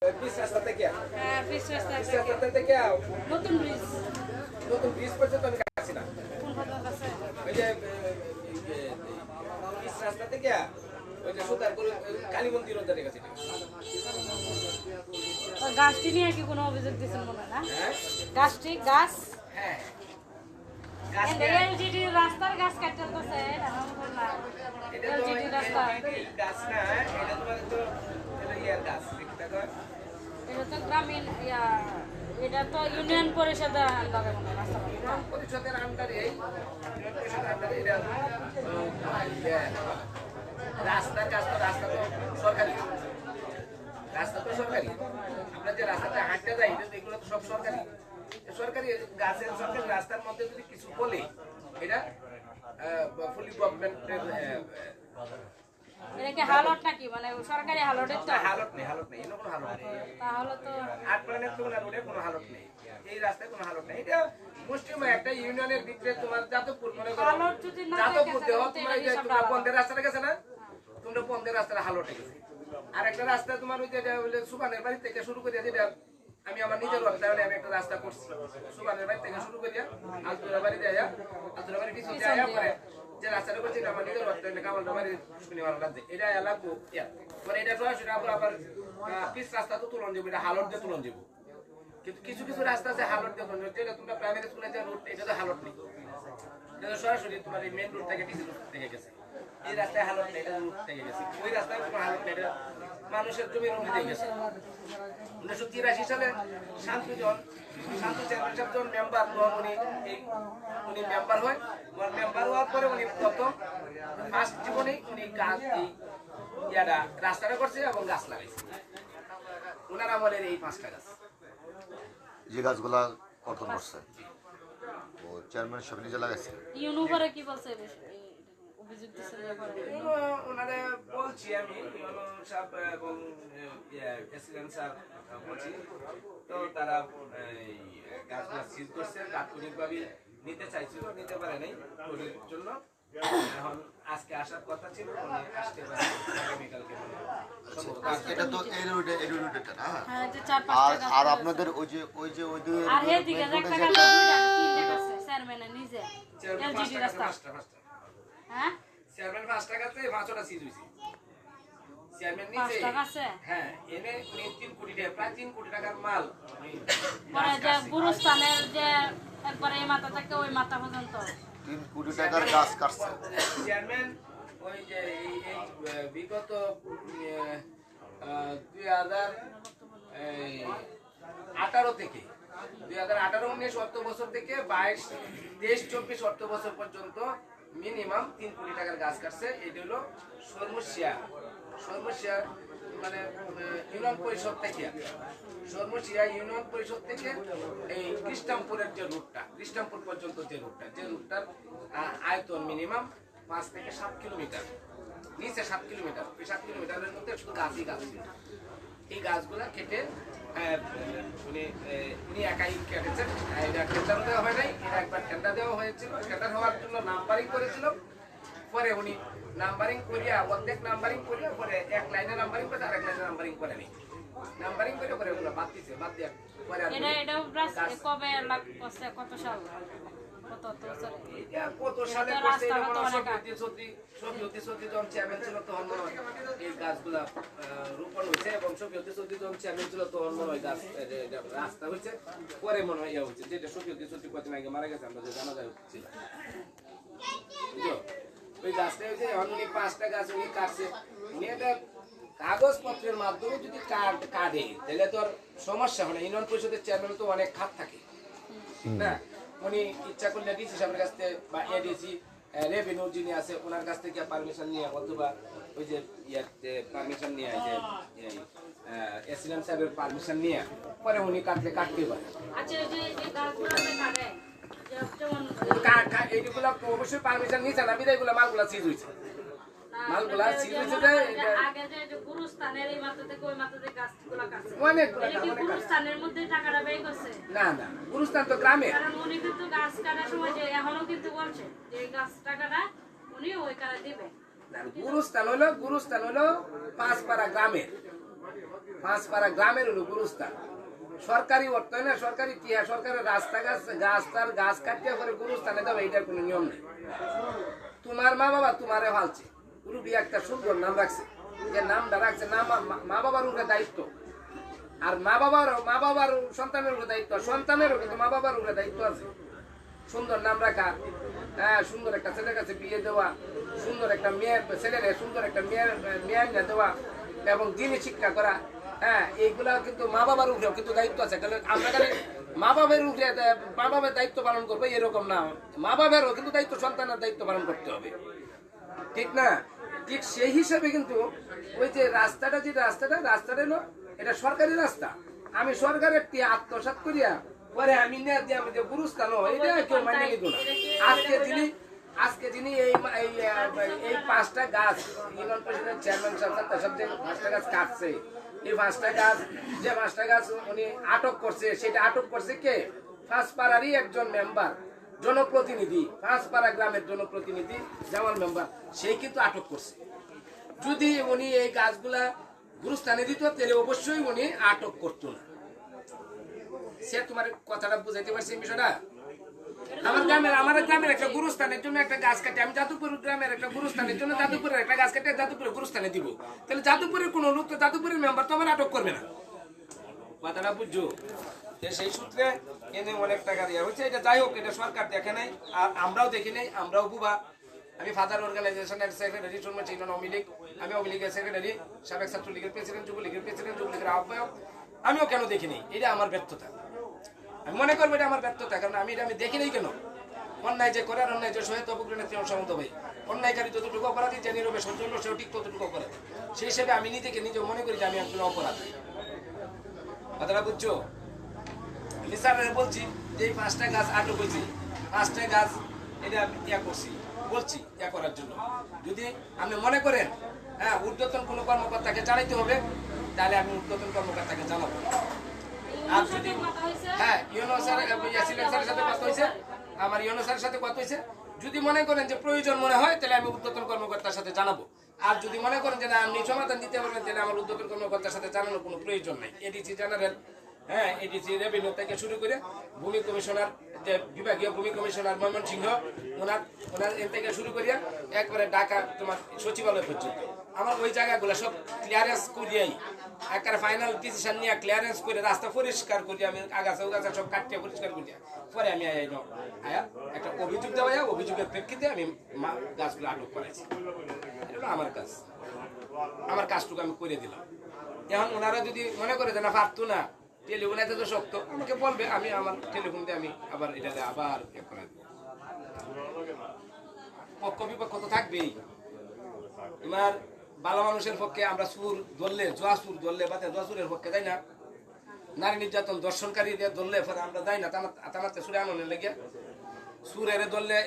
Piece রাস্তা থেকে হ্যাঁ, পিস রাস্তা পিস থেকে। রাস্তা থেকে নতুন ব্রিজ। নতুন ব্রিজ পর্যন্ত আমি কাছি না। কোন পর্যন্ত আছে? ওই যে পিস রাস্তা থেকে ওই যে সুতার করে কালী মন্দির ওদের কাছে। ওই গাছটি নিয়ে কি কোনো অভিযোগ দিয়েছেন মনে হয় না? হ্যাঁ গাছটি গাছ হ্যাঁ গাছ এলজিডি রাস্তার গাছ কাটতেছে এটা আমি বললাম। এটা তো এলজিডি রাস্তা গাছ না, এটা তোমার তো ইয়ার গাছ দেখো। এটা তো গ্রামীণ এটা তো ইউনিয়ন পরিষদের আন্ডারে মনে হয় রাস্তা। ইউনিয়ন পরিষদের আন্ডারে ইউনিয়ন পরিষদের আন্ডারে এটা রাস্তার কাজ তো রাস্তা তো সরকারি, রাস্তা তো সরকারি। আমরা যে রাস্তাটা হাঁটতে যাই এগুলো তো সব সরকারি সরকারি গাছের সরকারি রাস্তার মধ্যে যদি কিছু বলে এটা ফুলি গভর্নমেন্টের এটা কি হালট নাকি মানে সরকারি হালটের তো হালত নেই, হালত নেই, এর কোনো হালত নেই। তাহলে তো আট প্ল্যানের তো রোডে কোনো হালত নেই, এই রাস্তায় কোনো হালত নেই। এটা মুষ্টিময় একটা ইউনিয়নের ভিতরে তোমার যাদবপুর মনে করো, হালট যদি না যাদবপুর দেহ থাকে তোমার এই যে তোমরা বন্ধের রাস্তাটা গেছে না, তোমরা বন্ধের রাস্তাটা হালটে গেছে। আর একটা রাস্তা তোমার ওই যে সুবানের বাড়ি থেকে শুরু করে যেটা আমি আমার নিজের অর্থায়নে আমি একটা রাস্তা করছি সুবানের বাড়ি থেকে শুরু করিয়া আলতুরা বাড়ি দেয়া, আলতুরা বাড়ি কিছু দেয়া পরে যে রাস্তাটা করছি আমার নিজের অর্থায়নে কামালটা বাড়ি শুনিবার লাগছে এটা এলাকো মানে এটা সরাসরি আবার পিস রাস্তা তো তুলন যাবো, এটা হালট দিয়ে তুলন যাবো। কিন্তু কিছু কিছু রাস্তা আছে হালট দিয়ে তুলন যাবো, যেটা তোমরা প্রাইমারি স্কুলে যে রুট এটা তো হালট নেই, এটা তো সরাসরি তোমার এই মেন রুট থেকে ডিসি রুট থেকে গেছে। এই রাস্তায় হালট নেই, এটা রুট থেকে গেছে। ওই রাস্তায় কোনো হালট নেই, এটা মানুষের জমির অনুযায়ী গেছে। 1983 সালে শান্তু চেয়ারম্যান সাহেব যখন মেম্বার উনি মেম্বার হয়, মেম্বার হওয়ার পরে উনি প্রথম ফার্স্ট জীবনেই উনি গাছ ইয়াটা রাস্তাটা করছে এবং গাছ লাগাইছে। ওনার আমলের এই 5টা গাছ যে গাছগুলা কর্তন করছে ও চেয়ারম্যান সব নিজে লাগাইছে। ইউনুভারে কি বলছে অভিযোগ দিচ্ছে ওনারা বলছি আমি ইউনো সাহেব এবং প্রেসিডেন্ট স্যার বলছি, তো তারা গাছগুলো সিজ করছে, তাৎক্ষণিকভাবে নিতে চাইছিল, নিতে পারে নাই ওদের জন্য। এখন আজকে আসার কথা ছিল, উনি আসতে পারে আগামীকালকে। এটা তো এই রুটটা না। হ্যাঁ যে 4-5টা গাছ আর আপনাদের ওই যে আর এদিকে একটা গাছ তিনটে গাছ চেয়ারম্যানের নিজে এলজিডি রাস্তা। হ্যাঁ চেয়ারম্যান 5টা গাছে 5টা সিজ হইছে। চেয়ারম্যান নিচে 5টা গাছে হ্যাঁ এনে উনি 3 কোটি টাকা প্রায় 3 কোটি টাকার মাল পরে যে গুরুস্থানের যে একবারে এই মাথা থেকে ওই মাথা পর্যন্ত 3 কোটি টাকার গাছ কাটছে চেয়ারম্যান। ওই যে এই বিগত 2018 থেকে 2018-19 অর্থ বছর থেকে 22-23-24 অর্থ বছর পর্যন্ত মিনিমাম 3 কোটি টাকার গাছ কাটছে। এটা হলো সর্বশিয়া মানে ইউনিয়ন পরিষদ থেকে, সর্বশিয়া ইউনিয়ন পরিষদ থেকে এই কৃষ্ণামপুরের যে রুটটা, কৃষ্ণামপুর পর্যন্ত যে রুটটার আয়তন মিনিমাম 5 থেকে 7 কিলোমিটার, নিচে 7 কিলোমিটার। ওই 7 কিলোমিটারের মধ্যে শুধু গাছই গাছ। এই গাছগুলা কেটে উনি একাই কেটেছেন। এটা টেন্ডার দেওয়া হয় নাই, এটা একবার টেন্ডার দেওয়া হয়েছিল, টেন্ডার হওয়ার জন্য নাম্বারিং করেছিল। পরে উনি নাম্বারিং করিয়া অর্ধেক নাম্বারিং করিয়া পরে এক লাইনে নাম্বারিং করে আর এক লাইনে নাম্বারিং করে নেই, নাম্বারিং করে পরে ওগুলো বাদ দিছে, বাদ দিয়ে পরে এটা কবে লাগছে কত সাল কত এটা কত সালে করছে এটা মনে হয় সত্যি যখন চেয়ারম্যান ছিল তখন মনে হয় এই গাছগুলা রোপণ হয়েছে, এবং সত্যি যখন চেয়ারম্যান ছিল তখন মনে হয় গাছ রাস্তা হয়েছে, পরে মনে হয় ইয়া হচ্ছে, যেটা সত্যি কদিন আগে মারা গেছে আমরা যে জানা যায় ছিল ওই গাছটা হয়েছে। এখন উনি 5টা গাছ উনি কাটছে, উনি একটা কাগজপত্রের মাধ্যমে যদি কাটে তাহলে তো আর সমস্যা হয় না। ইউনিয়ন পরিষদের চেয়ারম্যান তো অনেক খাত থাকে না, উনি ইচ্ছা করলে ডিসি সাহেবের কাছ থেকে বা এডিসি রেভিনিউ যিনি আছে ওনার কাছ থেকে পারমিশন নিয়ে, অথবা ওই যে পারমিশন নিয়ে যে এসিডেন্ট সাহেবের পারমিশন নিয়ে পরে উনি কাটতে পারে। এইগুলো অবশ্যই পারমিশন নিয়েছে না, বিদায় গুলো মালগুলা সিজ হয়েছে, মালগুলা সিজ হয়েছে যে আগে যে গুরুস্থানের এই মাথা থেকে ওই মাথা থেকে গাছগুলো কাটছে অনেকগুলো গুরুস্থানের মধ্যে টাকাটা ব্যয় করছে। না গুরুস্থান তো গ্রামে, কারণ উনি কিন্তু গাছ কাটার সময় যে এখনো কিন্তু বলছে যে এই গাছ টাকাটা উনি ওই কারা দিবে। গুরুস্থান হলো 5 পাড়া গ্রামের, পাঁচপাড়া গ্রামের হলো গুরুস্থান। সরকারি অর্থ না, সরকারি টিয়া, সরকারের রাস্তা গাছ কাটিয়ে করে গুরুস্থানে দেবে, এটার কোনো নিয়ম নেই। তোমার মা বাবা তোমারে ভালছে, রুবি একটা সুন্দর নাম রাখছে, যে নামটা রাখছে মা বাবার উপরে দায়িত্ব। আর মা বাবার সন্তানের উপরে দায়িত্ব, সন্তানেরও কিন্তু মা বাবার উপরে দায়িত্ব আছে। সুন্দর নাম রাখা, হ্যাঁ, সুন্দর একটা ছেলের কাছে বিয়ে দেওয়া, সুন্দর একটা মেয়ের ছেলের সুন্দর একটা মেয়ের দেওয়া এবং দিনই শিক্ষা করা, হ্যাঁ, এইগুলা কিন্তু মা বাবার উপরেও কিন্তু দায়িত্ব আছে। আমরা খালি মা বাবার দায়িত্ব পালন করবো এরকম না, মা বাবারও কিন্তু দায়িত্ব, সন্তানের দায়িত্ব পালন করতে হবে, ঠিক না? ঠিক সেই হিসাবে কিন্তু ওই যে রাস্তাটা হলো এটা সরকারি রাস্তা। আমি সরকারের আত্মসাৎ করিয়া পরে আমি যে গুরুস্থান, এটা কেউ মানে নিত না। আজকে যিনি এই 5টা গাছ ইউনিয়ন পরিষদের চেয়ারম্যান সাহেব যে 5টা গাছ কাটছে, এই 5টা গাছ উনি আটক করছে, সেটা আটক করছে কে? পাঁচপাড়ারই একজন মেম্বার, জনপ্রতিনিধি, পাঁচপাড়া গ্রামের জনপ্রতিনিধি জামাল মেম্বার, সেই কিন্তু আটক করছে। যদি উনি এই গাছগুলা গুরুস্থানে দিত তাহলে অবশ্যই উনি আটক করতো না। সে তোমার কথাটা বুঝাইতে পারছি বিষয়টা? আমার গ্রামের একটা গুরুস্থানের জন্য একটা গাছ কাটে, আমি যাদবপুর গ্রামের একটা গুরুস্থানের জন্য যাদবপুরের একটা গাছ কাটে যাদবপুরের গুরুস্থানে দিব, তাহলে যাদবপুরের কোনো লোক তো যাদবপুরের মেম্বার তো আমার আটক করবে না। কথাটা বুঝছো? সেই সূত্রে এনে অনেক টাকা দেওয়া হচ্ছে। এটা যাই হোক, এটা সরকার দেখে নাই, আর আমরাও দেখি নাই, আমরাও বুবা। আমি ফাদার অর্গানাইজেশনের সেক্রেটারি, শুনছি আওয়ামী লীগ, আমি আওয়ামী লীগের সেক্রেটারি, সাবেক ছাত্রলীগের প্রেসিডেন্ট, যুবলীগের প্রেসিডেন্ট, যুবলীগের আহ্বায়ক, আমিও কেন দেখিনি? এটা আমার ব্যর্থতা। আমি মনে করবো এটা আমার ব্যর্থতা, কারণ আমি দেখি নাই কেন। অন্যায় যে করার অন্যায় যে সহায়তা উপকরণের সমন্ত ভাই, অন্যায়কারী যতটুকু অপরাধী, যে নীরবে সৌজন্য সেও ঠিক ততটুকু অপরাধী। সেই হিসেবে আমি নিজেকে মনে করি যে আমি একজন অপরাধী। কথাটা বুঝছো? আমি স্যারের বলছি যে এই 5টা গাছ আটক হয়েছে, 5টা গাছ এটা বলছি করার জন্য। যদি আপনি মনে করেন হ্যাঁ ঊর্ধ্বতন কোনো কর্মকর্তাকে জানাইতে হবে, তাহলে আমি ঊর্ধ্বতন কর্মকর্তাকে জানাবো। আর যদি হ্যাঁ ইউনো স্যার ইয়াসিলেন স্যারের সাথে কথা হয়েছে, আমার ইউনো স্যারের সাথে কথা হয়েছে, যদি মনে করেন যে প্রয়োজন মনে হয় তাহলে আমি ঊর্ধ্বতন কর্মকর্তার সাথে জানাবো। আর যদি মনে করেন যে না আপনি সমাধান দিতে পারবেন, তাহলে আমার ঊর্ধ্বতন কর্মকর্তার সাথে জানানোর কোনো প্রয়োজন নাই। এডিসি জেনারেল, হ্যাঁ, এডিসি রেভিনিউ থেকে শুরু করে ভূমি কমিশনার, যে বিভাগীয় ভূমি কমিশনার ময়মনসিংহ, ওনার এর থেকে শুরু করিয়া একবারে ঢাকা তোমার সচিবালয় পর্যন্ত আমার ওই জায়গাগুলো সব ক্লিয়ারেন্স করিয়াই একবারে ফাইনাল ডিসিশন নিয়ে ক্লিয়ারেন্স করে রাস্তা পরিষ্কার করি, আমি আগাছা উগাছা সব কাটিয়ে পরিষ্কার করিয়া পরে আমি আয়া একটা অভিযোগ দেওয়া, অভিযোগের প্রেক্ষিতে আমি গাছগুলো আটক করাইছি। এটা হলো আমার কাজ, আমার কাজটুকু আমি করে দিলাম। এখন ওনারা যদি মনে করে যে না পারতো না, টেলিফোন এত তো শক্ত, আমাকে বলবে, আমি আমার টেলিফোন দিয়ে আমি আবার এটা আবার করে দেবো। পক্ষ বিপক্ষ তো থাকবেই। তোমার ভালো মানুষের পক্ষে আমরা সুর ধরলে, জোয়াসুর ধরলে বা জোয়াসুরের পক্ষে যাই না, নারী নির্যাতন দর্শনকারীদের ধরলে পরে আমরা যাই না তামাতে সুরে আনন্দের লেগে, সুরের ধরলে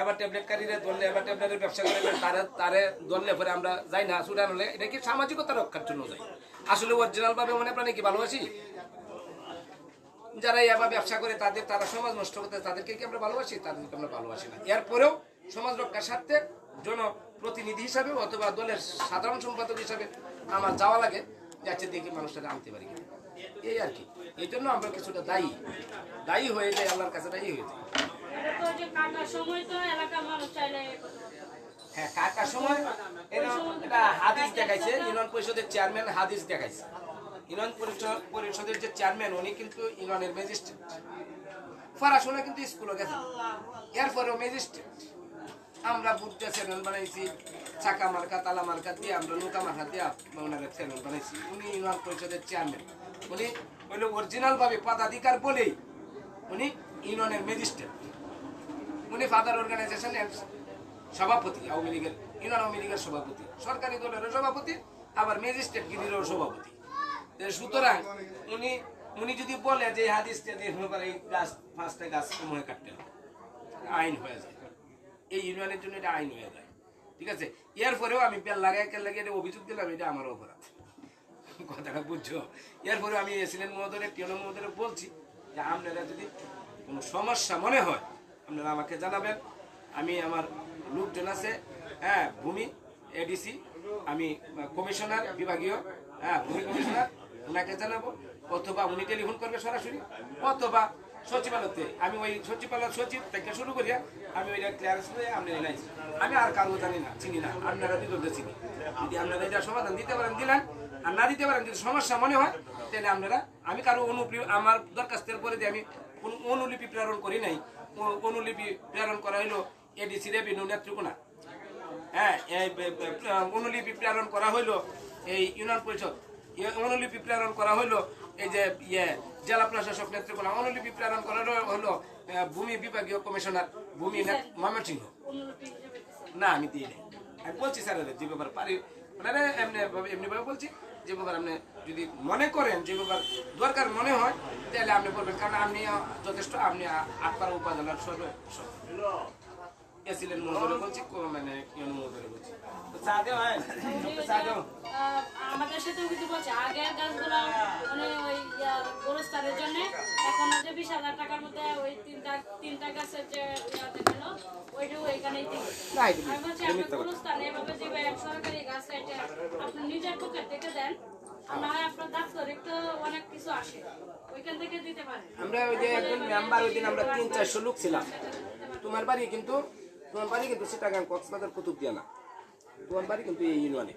এবার ট্যাবলেটকারীরা ধরলে, এবার ট্যাবলেটের ব্যবসা করে তারে ধরলে পরে আমরা যাই না সুরে আনলে। এটা কি সামাজিকতা রক্ষার জন্য যাই? আসলে অরিজিনাল ভাবে মনে প্রাণে কি ভালোবাসি? যারা এবার ব্যবসা করে তারা সমাজ নষ্ট করতে, তাদেরকে কি আমরা ভালোবাসি? তাদেরকে আমরা ভালোবাসি না। এরপরেও সমাজ রক্ষার স্বার্থে জনপ্রতিনিধি হিসাবে অথবা দলের সাধারণ সম্পাদক হিসাবে আমার যাওয়া লাগে, যাচ্ছে দেখি মানুষটা আনতে পারি কিনা, এই আর কি। এই জন্য আমরা কিছুটা দায়ী হয়ে যাই, আল্লাহর কাছে দায়ী হয়ে যাই। হ্যাঁ, কাকার সময় এটা হাদিস দেখাইছে, ইউনিয়ন পরিষদের চেয়ারম্যান হাদিস দেখাইছে। ইউনিয়ন পরিষদের যে চেয়ারম্যান উনি কিন্তু ইউনিয়নের ম্যাজিস্ট্রেট, পড়াশোনা কিন্তু স্কুলে গেছে, এরপরেও ম্যাজিস্ট্রেট। আমরা বুটটা চ্যানেল বানাইছি, চাকা মার্কা তালা মার্কা দিয়ে আমরা নৌকা মার্কা দিয়ে ওনারা চ্যানেল বানাইছি। উনি ইউনিয়ন পরিষদের চেয়ারম্যান, উনি হইলো অরিজিনাল ভাবে পদাধিকার বলেই উনি ইউনিয়নের ম্যাজিস্ট্রেট। উনি ফাদার অর্গানাইজেশনের সভাপতি, আওয়ামী লীগের, ইউনিয়ন আওয়ামী লীগের সভাপতি, সরকারি দলের সভাপতি, আবার ম্যাজিস্ট্রেট গিরিরও সভাপতি। সুতরাং উনি যদি বলে যে হাদিসটা এই গাছ 5টা গাছ সময় কাটতে হবে, আইন হয়ে যায়, এই ইউনিয়নের জন্য এটা আইন হয়ে যায়, ঠিক আছে। এরপরেও আমি বেল লাগাই এটা অভিযোগ দিলাম, এটা আমার অপরাধ। কথাটা বুঝছো? এরপরেও আমি এসিলেন মহোদয়, টিয়ন মহোদয় বলছি যে আপনারা যদি কোনো সমস্যা মনে হয় আপনারা আমাকে জানাবেন। আমি আমার লোকজন আছে, হ্যাঁ, ভূমি এডিসি, আমি কমিশনার বিভাগীয়, হ্যাঁ ভূমি কমিশনার ওনাকে জানাবো, অথবা উনি টেলিফোন করবে সরাসরি, অথবা সচিবালয়তে আমি ওই সচিবালয় সচিব থেকে শুরু করিয়া আমি ওইটা ক্লিয়ারেন্স করে আপনি নাই, আমি আর কারো জানি না, চিনি না, আপনারা দুজনকে চিনি। যদি আপনারা এটা সমাধান দিতে পারেন দিলেন, আর না দিতে পারেন যদি সমস্যা মনে হয় তাহলে আপনারা, আমি কারো অনুলিপি আমার দরখাস্তের পরে দিয়ে আমি কোনো অনুলিপি প্রেরণ করি নাই, অনুলিপি প্রেরণ করা হলো এডিসি রেভিনিউ নেত্রকোনা। হ্যাঁ এই অনুলিপি প্রেরণ করা হইলো এই ইউনিয়ন পরিষদ, অনুলিপি প্রেরণ করা হইলো এই যে জেলা প্রশাসক নেত্রকোনা, অনুলিপি প্রেরণ করা হলো ভূমি বিভাগীয় কমিশনার ভূমি ময়মনসিংহ। না আমি দিই নাই, আমি বলছি স্যার যে ব্যাপার পারি মানে এমনি ভাবে বলছি, যে ব্যাপার আপনি যদি মনে করেন যে ব্যাপার দরকার মনে হয় তাহলে আপনি বলবেন, কারণ আপনি যথেষ্ট, আপনি আটপাড়া উপজেলার এসিলেন মনে করে বলছি, মানে মনে করে বলছি চা দেওয়া হয় চা দেওয়া। আমাদের সাথে কিন্তু বলছে আগের গাছগুলো মানে ওই গোরস্থানের জন্য এখন যে 20,000 টাকার মধ্যে ওই তিনটা গাছের যে দেখালো ওইটা ওইখানেই দিবে। আমি বলছি আপনি গোরস্থানে এভাবে দিবে সরকারি গাছ এটা আপনি নিজের পকেট থেকে দেন, না হয় আপনার দপ্তরে তো অনেক কিছু আসে ওইখান থেকে দিতে পারেন। আমরা ওই যে একজন মেম্বার ওই দিন আমরা 300-400 লোক ছিলাম। তোমার বাড়ি কিন্তু চিটাগাং কক্সবাজার কুতুবদিয়া না, তোমার বাড়ি কিন্তু এই ইউনিয়নে।